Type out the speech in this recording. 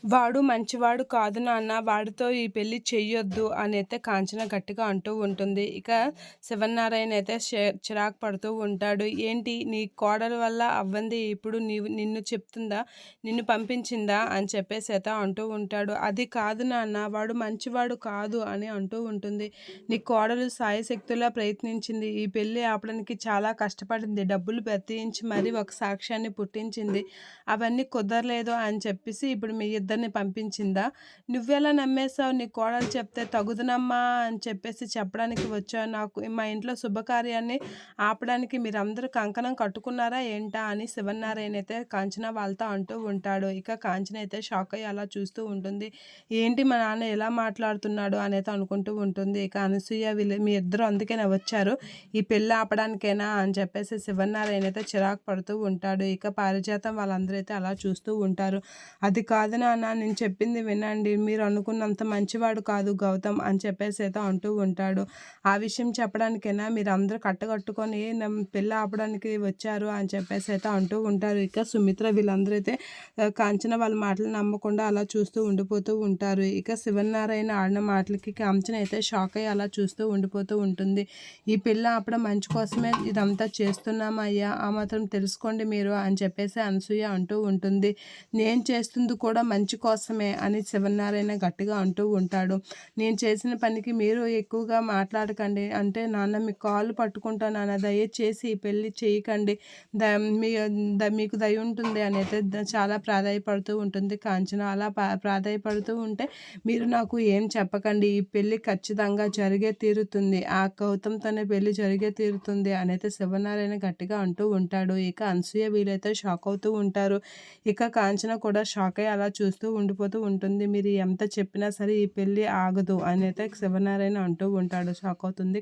వాడు మంచివాడు కాదు నాన్న. వాడితో ఈ పెళ్లి చెయ్యొద్దు అనైతే కాంచన గట్టిగా అంటూ ఉంటుంది. ఇక శివనారాయణ అయితే చిరాకు పడుతూ ఉంటాడు. ఏంటి నీ కోడల వల్ల అవ్వంది ఇప్పుడు నిన్ను చెప్తుందా? నిన్ను పంపించిందా? అని చెప్పేసి అయితే అంటూ ఉంటాడు. అది కాదు నాన్న, వాడు మంచివాడు కాదు అని అంటూ ఉంటుంది. నీ కోడలు సాయశక్తులా ప్రయత్నించింది. ఈ పెళ్లి ఆపడానికి చాలా కష్టపడింది. డబ్బులు బెర్తించి మరీ ఒక సాక్ష్యాన్ని పుట్టించింది. అవన్నీ కుదరలేదు అని చెప్పేసి ఇప్పుడు మీ ఇద్దరిని పంపించిందా? నువ్వెలా నమ్మేశావు? నీ కోడలు చెప్తే తగుదునమ్మా అని చెప్పేసి చెప్పడానికి వచ్చావు. నాకు మా ఇంట్లో శుభకార్యాన్ని ఆపడానికి మీరందరూ కంకణం కట్టుకున్నారా ఏంటా? అని శివనారాయణ అయితే కాంచన వాళ్ళతో అంటూ ఉంటాడు. ఇక కాంచన అయితే షాక్ అయ్యి అలా చూస్తూ ఉంటుంది. ఏంటి మా నాన్న ఎలా మాట్లాడుతున్నాడు అనేది అనుకుంటూ ఉంటుంది. ఇక అనసూయ వీళ్ళు మీ ఇద్దరు అందుకేనా వచ్చారు, ఈ పెళ్ళి ఆపడానికైనా అని చెప్పేసి శివనారాయణ అయితే చిరాకు పడుతూ ఉంటాడు. ఇక పారిజాతం వాళ్ళందరూ అయితే అలా చూస్తూ ఉంటారు. అది కాదు నాన్న, నేను చెప్పింది వినండి, మీరు అనుకున్నంత మంచివాడు కాదు గౌతమ్ అని చెప్పేసి అయితే అంటూ ఉంటాడు. ఆ విషయం చెప్పడానికైనా మీరు అందరూ కట్టకట్టుకొని పెళ్ళి ఆపడానికి వచ్చారు అని చెప్పేసి అయితే అంటూ ఉంటారు. ఇక సుమిత్ర వీళ్ళందరూ అయితే కాంచన వాళ్ళ మాటలు నమ్మకుండా అలా చూస్తూ ఉండిపోతూ ఉంటారు. ఇక శివనారాయణ ఆడిన మాటలకి కాంచన అయితే షాక్ అయ్యి అలా చూస్తూ ఉండిపోతూ ఉంటుంది. ఈ పెళ్ళి ఆపడం మంచి కోసమే ఇదంతా చేస్తున్నామయ్యా, ఆ మాత్రం తెలుసుకోండి మీరు అని చెప్పేసి అనసూయ అంటూ ఉంటుంది. నేను చేస్తుంది కూడా మంచి కోసమే అని శివనారాయణ గట్టిగా అంటూ ఉంటాడు. నేను చేసిన పనికి మీరు ఎక్కువగా మాట్లాడకండి, అంటే నాన్న మీ కాళ్ళు పట్టుకుంటా నాన్న, దయచేసి ఈ పెళ్ళి చేయకండి, మీకు దయ ఉంటుంది అని అయితే చాలా ప్రాధాయపడుతూ ఉంటుంది కాంచన. అలా ప్రాధాయపడుతూ ఉంటే మీరు నాకు ఏం చెప్పకండి, ఈ పెళ్ళి ఖచ్చితంగా జరిగే తీరుతుంది, ఆ గౌతంతోనే పెళ్ళి జరిగే తీరుతుంది అని అయితే శివనారాయణ గట్టిగా అంటూ ఉంటాడు. ఇక అనసూయ వీలైతే షాక్ అవుతూ ఉంటారు. ఇక కాంచన కూడా షాక్ అయ్యి అలా చూస్తూ ఉండిపోతూ ఉంటుంది. మీరు ఎంత చెప్పినా సరే ఈ పెళ్ళి ఆగదు అని అయితే శివనారాయణ అంటూ ఉంటాడు. షాక్ అవుతుంది